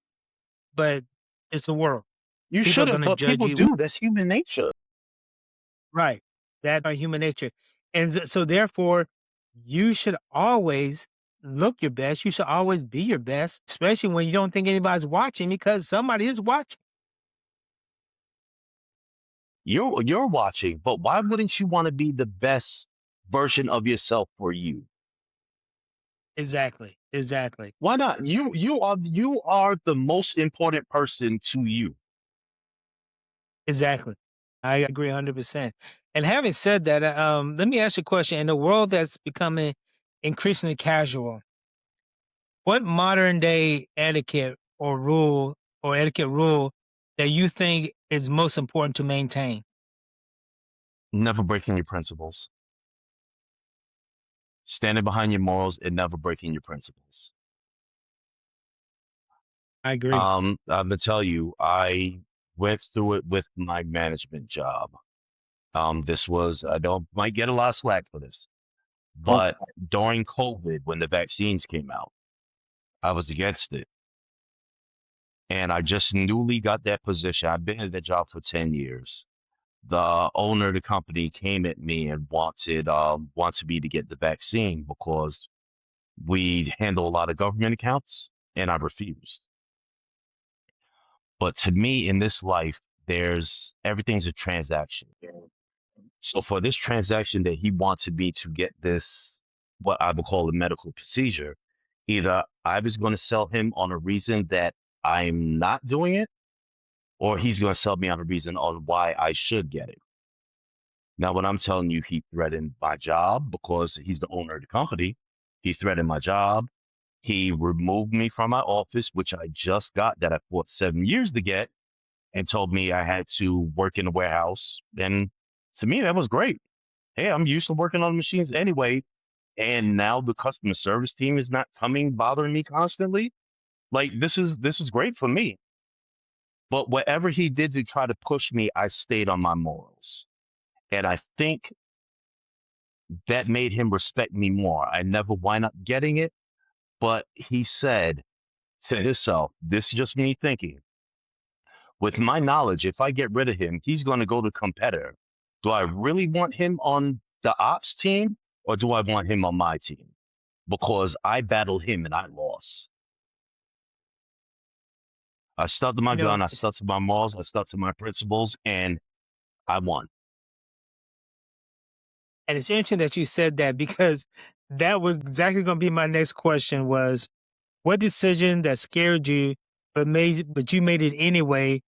but it's the world. You People are shouldn't, gonna but judge people you. do. That's human nature. Right. That are human nature. And so therefore, you should always look your best. You should always be your best, especially when you don't think anybody's watching because somebody is watching. You're watching, but why wouldn't you want to be the best version of yourself for you? Exactly. Exactly. Why not? You are the most important person to you. Exactly. I agree 100%. And having said that, let me ask you a question. In a world that's becoming increasingly casual, what modern day etiquette or etiquette rule that you think is most important to maintain? Never breaking your principles. Standing behind your morals and never breaking your principles. I agree. I'm gonna tell you, I went through it with my management job. This was I don't might get a lot of slack for this, but during COVID, when the vaccines came out, I was against it. And I just newly got that position. I've been in that job for 10 years. The owner of the company came at me and wanted me to get the vaccine because we handle a lot of government accounts, and I refused. But to me, in this life, there's everything's a transaction. So for this transaction that he wanted me to get this, what I would call a medical procedure, either I was going to sell him on a reason that I'm not doing it, or he's going to sell me on a reason on why I should get it. Now, when I'm telling you, he threatened my job because he's the owner of the company. He threatened my job. He removed me from my office, which I just got that I fought 7 years to get, and told me I had to work in a warehouse. And to me, that was great. Hey, I'm used to working on machines anyway. And now the customer service team is not coming bothering me constantly. Like this is great for me. But whatever he did to try to push me, I stayed on my morals. And I think that made him respect me more. I never wind up getting it, but he said to himself, this is just me thinking, with my knowledge, if I get rid of him, he's going to go to competitor. Do I really want him on the ops team or do I want him on my team? Because I battled him and I lost. I stuck to my You know, gun, I stuck to my morals, I stuck to my principles, and I won. and it's interesting that you said that because that was exactly going to be my next question was what decision that scared you but you made it anyway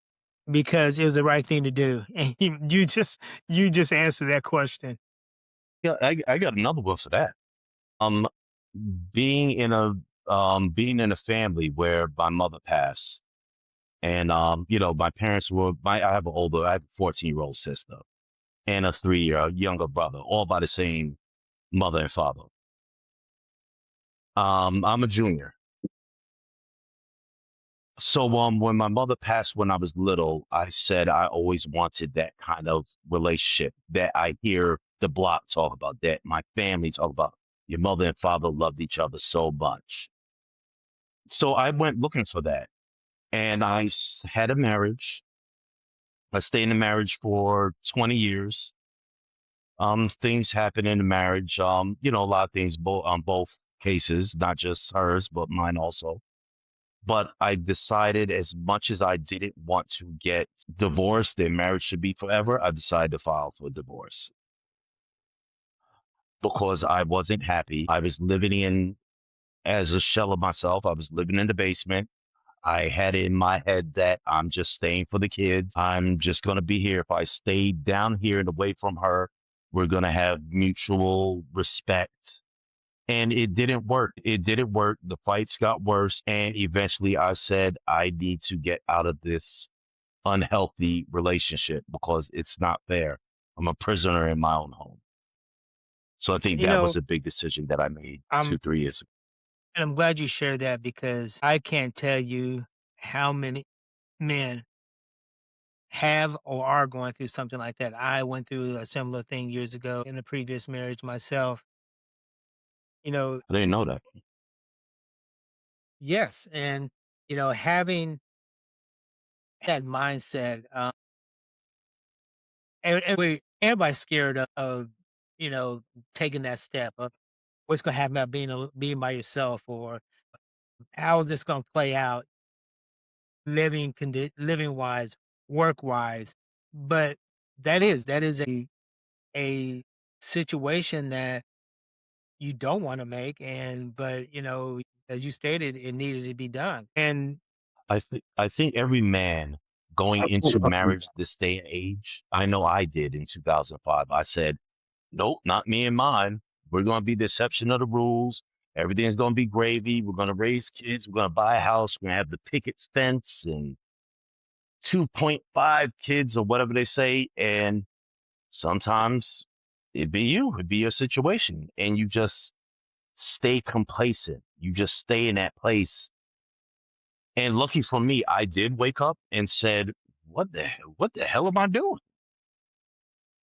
because it was the right thing to do. And you just answered that question. Yeah, I got another one for that. Um, being in a being in a family where my mother passed, and my parents were I have I have a 14-year-old sister and a 3-year younger brother, all by the same mother and father. I'm a junior. So when my mother passed when I was little, I said I always wanted that kind of relationship that I hear the block talk about, that my family talk about. Your mother and father loved each other so much. So I went looking for that, and had a marriage. I stayed in the marriage for 20 years. Things happen in the marriage. A lot of things on both cases, not just hers, but mine also. But I decided, as much as I didn't want to get divorced, their marriage should be forever, I decided to file for divorce because I wasn't happy. I was living in as a shell of myself. I was living in the basement. I had it in my head that I'm just staying for the kids. I'm just going to be here. If I stay down here and away from her, we're going to have mutual respect. And it didn't work. It didn't work. The fights got worse. And eventually I said, I need to get out of this unhealthy relationship because it's not fair. I'm a prisoner in my own home. So I think You that know, was a big decision that I made I'm 2, 3 years ago. and I'm glad you shared that because I can't tell you how many men have or are going through something like that. I went through a similar thing years ago in a previous marriage myself. You know, I didn't know that. yes, and having that mindset, everybody's scared of you know taking that step of what's going to happen about being by yourself, or how is this going to play out living wise, work wise. But that is a situation that you don't want to make, and but as you stated, it needed to be done. And I think every man going into marriage this day and age, I know I did in 2005. I said, nope, not me and mine. We're going to be the exception of the rules. Everything's going to be gravy. We're going to raise kids. We're going to buy a house. We're going to have the picket fence and 2.5 kids or whatever they say. And sometimes it'd be your situation. And you just stay complacent. You just stay in that place. And lucky for me, I did wake up and said, what the hell am I doing?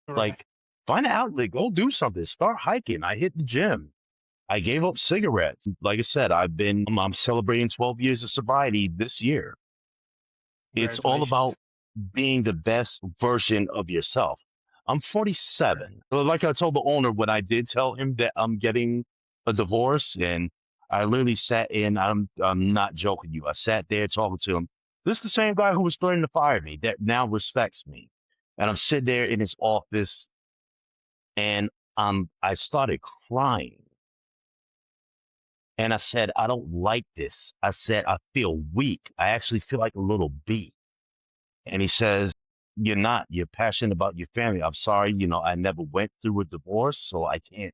right, Like, find an outlet, go do something, start hiking. I hit the gym. I gave up cigarettes. Like I said, I'm celebrating 12 years of sobriety this year. It's all about congratulations. being the best version of yourself. I'm Right, 47. So like I told the owner when I did tell him that I'm getting a divorce, and I literally sat in, I'm not joking you. I sat there talking to him. This is the same guy who was threatening to fire me that now respects me. And I'm sitting there in his office, and I started crying. And I said, I don't like this. I said, I feel weak. I actually feel like a little bee. And he says, you're not. You're passionate about your family. I'm sorry, I never went through a divorce, so I can't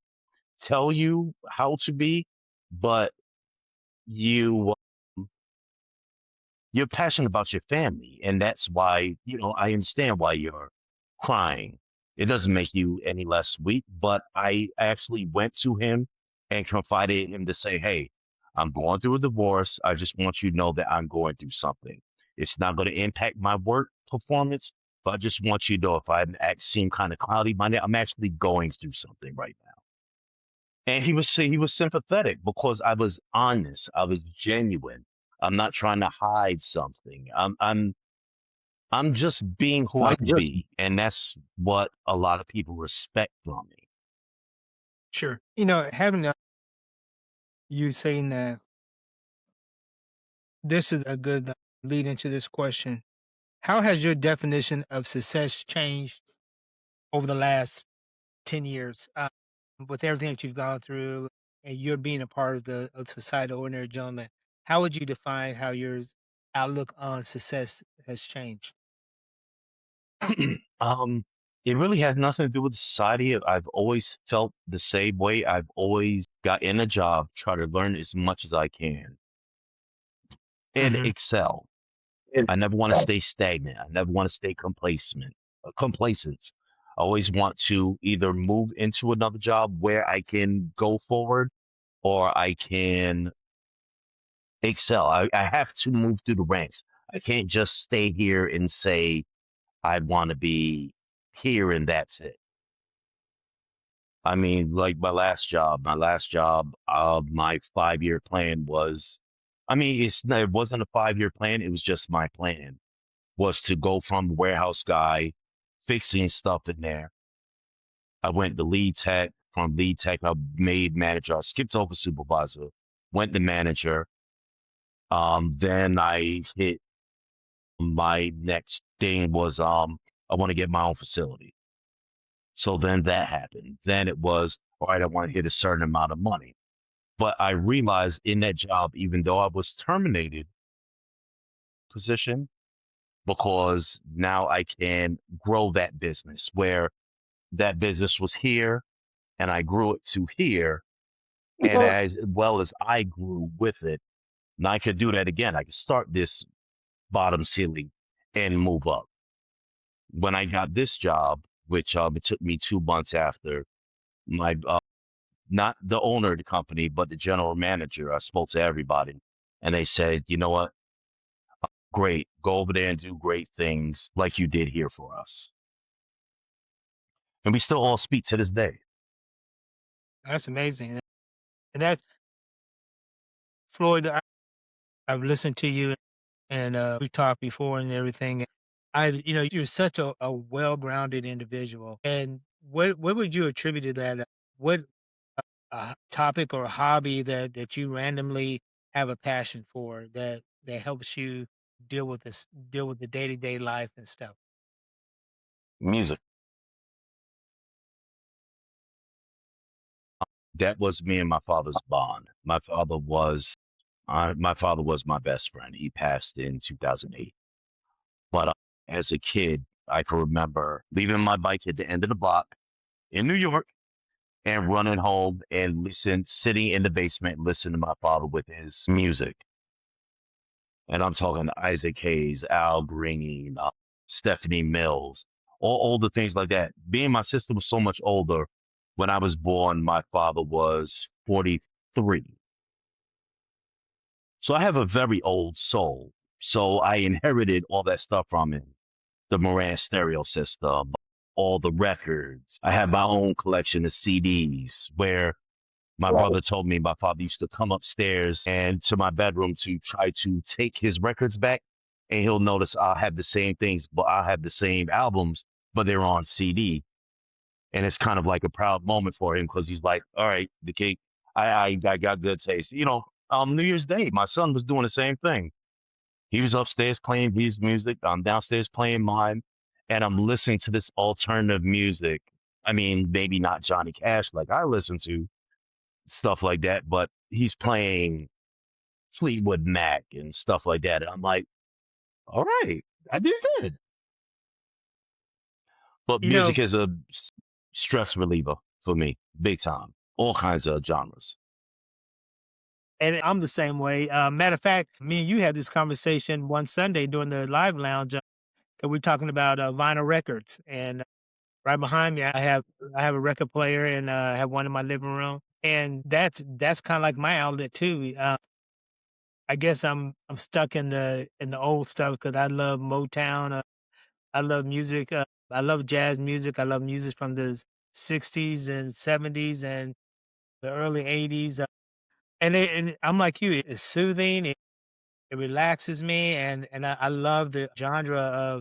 tell you how to be, but you you're passionate about your family, and that's why, I understand why you're crying. It doesn't make you any less weak, but I actually went to him and confided in him to say, hey, I'm going through a divorce. I just want you to know that I'm going through something. It's not going to impact my work performance, but I just want you to know if I seem kind of cloudy minded, I'm actually going through something right now. And he was sympathetic because I was honest. I was genuine. I'm not trying to hide something. I'm just being who I can be, and that's what a lot of people respect from me. sure. Having you saying that, this is a good lead into this question. How has your definition of success changed over the last 10 years, with everything that you've gone through, and you're being a part of the society of ordinary gentleman? How would you define how your outlook on success has changed? um, it really has nothing to do with society. I've always felt the same way. I've always got in a job, try to learn as much as I can and Hmm. excel. I never want to stay stagnant. I never want to stay complacent. I always want to either move into another job where I can go forward or I can excel. I have to move through the ranks. I can't just stay here and say I want to be here and that's it. I mean, like my last job, my 5-year plan was, I mean, it wasn't a 5-year plan. It was just my plan was to go from warehouse guy fixing stuff in there. I went to lead tech. From lead tech, I made manager. I skipped over supervisor, went to manager. Then I hit my next thing was I want to get my own facility. So then that happened. Then it was all right. I want to hit a certain amount of money. But I realized in that job, even though I was terminated position, because now I can grow that business where that business was here and I grew it to here. And as well as I grew with it, now I could do that again. I could start this bottom ceiling and move up. When I got this job, which it took me 2 months after my, not the owner of the company, but the general manager, I spoke to everybody and they said, you know what? Great. Go over there and do great things like you did here for us. And we still all speak to this day. That's amazing. And that's Floyd. I've listened to you and we talked before and everything. You're such a well-grounded individual. And what would you attribute to that? What topic or hobby that you randomly have a passion for that helps you deal with the day-to-day life and stuff? Music. That was me and my father's bond. My father was my best friend. He passed in 2008. But as a kid, I can remember leaving my bike at the end of the block in New York and running home and sitting in the basement, listening to my father with his music. And I'm talking Isaac Hayes, Al Green, Stephanie Mills, all the things like that. Being my sister was so much older, when I was born, my father was 43. So I have a very old soul. So I inherited all that stuff from him. The Moran stereo system, all the records. I have my own collection of CDs where my brother told me my father used to come upstairs and to my bedroom to try to take his records back. And he'll notice I'll have the same things, but I'll have the same albums, but they're on CD. And it's kind of like a proud moment for him because he's like, all right, the kid, I got good taste. New Year's Day, my son was doing the same thing. He was upstairs playing his music. I'm downstairs playing mine. And I'm listening to this alternative music. I mean, maybe not Johnny Cash like I listen to, stuff like that, but he's playing Fleetwood Mac and stuff like that. And I'm like, all right, I did good. But You know, music is a stress reliever for me, big time. All kinds of genres. and I'm the same way. Matter of fact, me and you had this conversation one Sunday during the live lounge, and we're talking about vinyl records. And right behind me, I have a record player, and I have one in my living room, and that's kind of like my outlet too. I guess I'm stuck in the old stuff because I love Motown. I love music. I love jazz music. I love music from the '60s and '70s and the early '80s. And I'm like you. It's soothing. It relaxes me, and I love the genre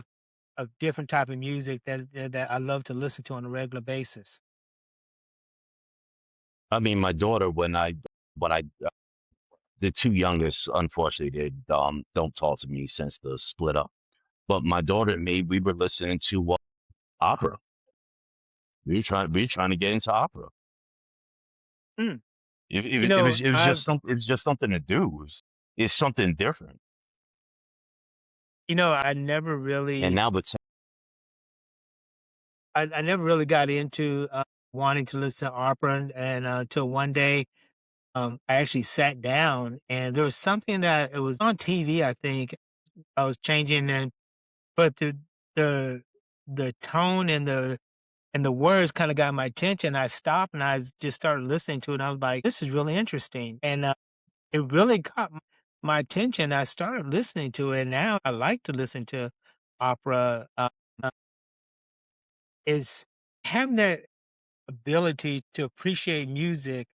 of different type of music that I love to listen to on a regular basis. I mean, my daughter, when I, the two youngest, unfortunately, they don't talk to me since the split up. But my daughter and me, we were listening to opera. We were trying to get into opera. Mm. It, You it, it know, was it was just it was just something to do. It's something different. I never And really now, but I never really got into, wanting to listen to opera and, until one day, I actually sat down and there was something that it was on TV, I think. I was changing and but the the tone and the words kinda got my attention. I stopped and just started listening to it, and I was like, "This is really interesting." And, it really caught my attention. I started listening to it, and now I like to listen to opera, is having that ability to appreciate music,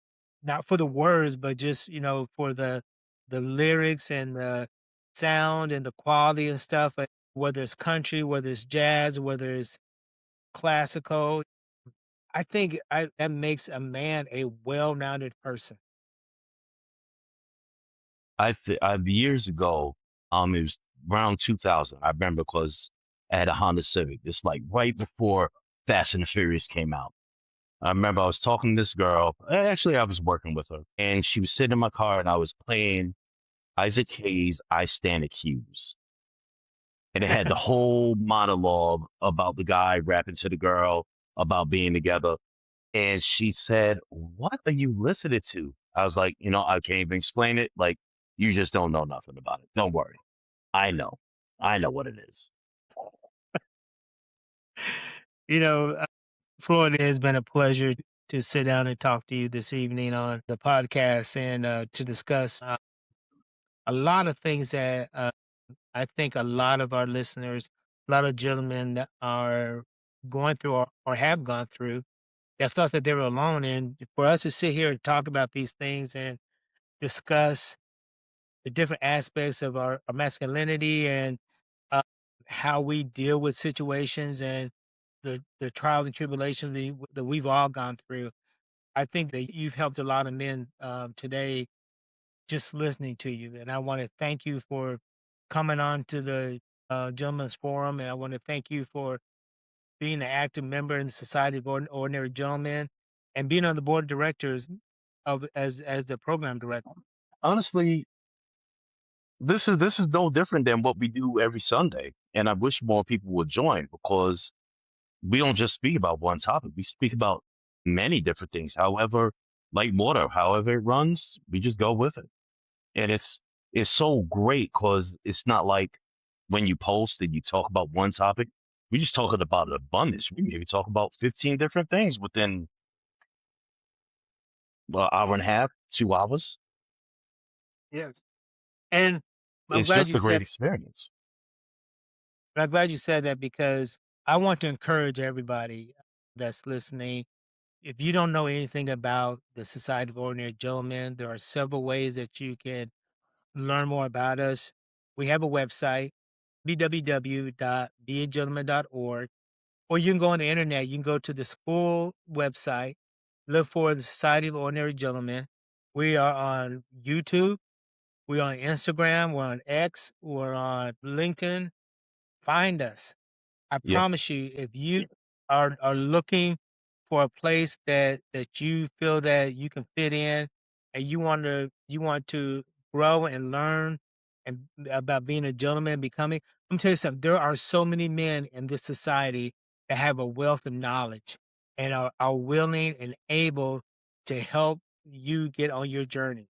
not for the words, but just, for the lyrics and the sound and the quality and stuff, whether it's country, whether it's jazz, whether it's classical. I think that makes a man a well-rounded person. I years ago, it was around 2000. I remember because I had a Honda Civic. It's like right before Fast and the Furious came out. I remember I was talking to this girl. Actually, I was working with her, and she was sitting in my car, and I was playing Isaac Hayes' "I Stand Accused," and it had the whole monologue about the guy rapping to the girl about being together. And she said, "What are you listening to?" I was like, I can't even explain it. Like, you just don't know nothing about it. Don't worry. I know. I know what it is. You know, Floyd, it has been a pleasure to sit down and talk to you this evening on the podcast and to discuss a lot of things that I think a lot of our listeners, a lot of gentlemen that are going through or have gone through. that felt that they were alone. And for us to sit here and talk about these things and discuss the different aspects of our masculinity and uh, how we deal with situations and the trials and tribulations that we've all gone through. I think that you've helped a lot of men today just listening to you. And I want to thank you for coming on to the Gentlemen's Forum. And I want to thank you for being an active member in the Society of Ordinary Gentlemen and being on the board of directors of as the program director. Honestly, this is no different than what we do every Sunday, and I wish more people would join because we don't just speak about one topic. We speak about many different things. However, like water, however it runs, we just go with it. And it's so great because it's not like when you post and you talk about one topic, we just talking about abundance. We maybe talk about 15 different things within an hour and a half, 2 hours. Yes. And I'm It's glad just you a great said experience. I'm glad you said that because I want to encourage everybody that's listening. If you don't know anything about the Society of Ordinary Gentlemen, there are several ways that you can learn more about us. We have a website, www.beagentleman.org, or you can go on the internet. You can go to this full website, look for the Society of Ordinary Gentlemen. We are on YouTube, we're on Instagram, we're on X, we're on LinkedIn. Find us. I Yeah. promise you, if you are looking for a place that you feel that you can fit in, and you want to grow and learn and about being a gentleman, becoming. Let me tell you something. There are so many men in this society that have a wealth of knowledge and are willing and able to help you get on your journey.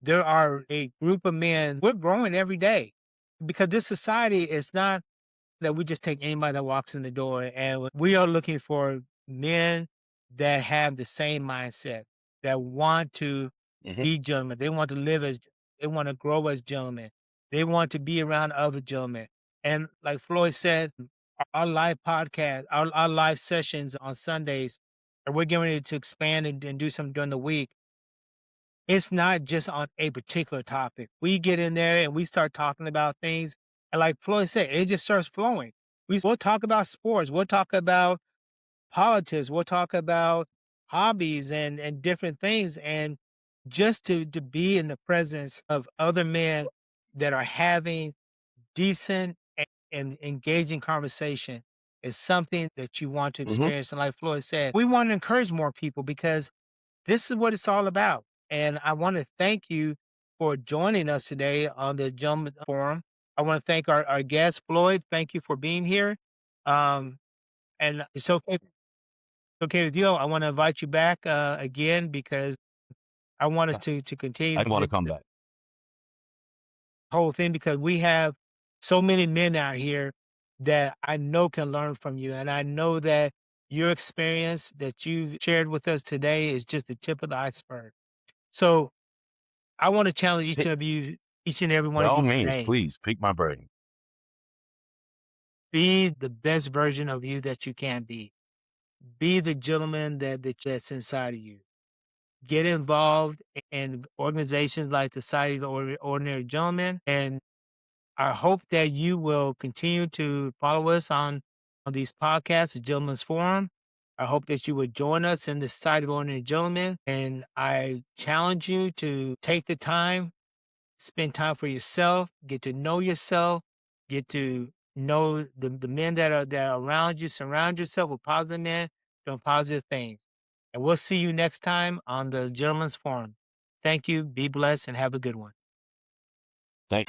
There are a group of men. We're growing every day because this society is not that we just take anybody that walks in the door, and we are looking for men that have the same mindset, that want to Hmm. be gentlemen. They want to live as, they want to grow as gentlemen. They want to be around other gentlemen. And like Floyd said, our live podcast, our live sessions on Sundays, and we're getting ready to expand and do some during the week. It's not just on a particular topic. We get in there and we start talking about things. And like Floyd said, it just starts flowing. We'll talk about sports. We'll talk about politics. We'll talk about hobbies and different things. And just to be in the presence of other men that are having decent and engaging conversation is something that you want to Hmm. experience. And like Floyd said, we want to encourage more people because this is what it's all about. And I want to thank you for joining us today on the Gentleman Forum. I want to thank our guest, Floyd. Thank you for being here. Um, and it's okay with you. I want to invite you back again because I want us to continue I want to come back. whole thing because we have so many men out here that I know can learn from you. And I know that your experience that you've shared with us today is just the tip of the iceberg. So I want to challenge Pick, each and every one by of all you means, today. please pick my brain. Be the best version of you that you can be. Be the gentleman that's inside of you. Get involved in organizations like the Society of Ordinary Gentlemen. And I hope that you will continue to follow us on these podcasts, the Gentlemen's Forum. I hope that you would join us in the Society of Ordinary Gentlemen. And I challenge you to take the time, spend time for yourself, get to know yourself, get to know the men that are around you, surround yourself with positive men doing positive things. And we'll see you next time on the Gentlemen's Forum. Thank you. Be blessed and have a good one. Thank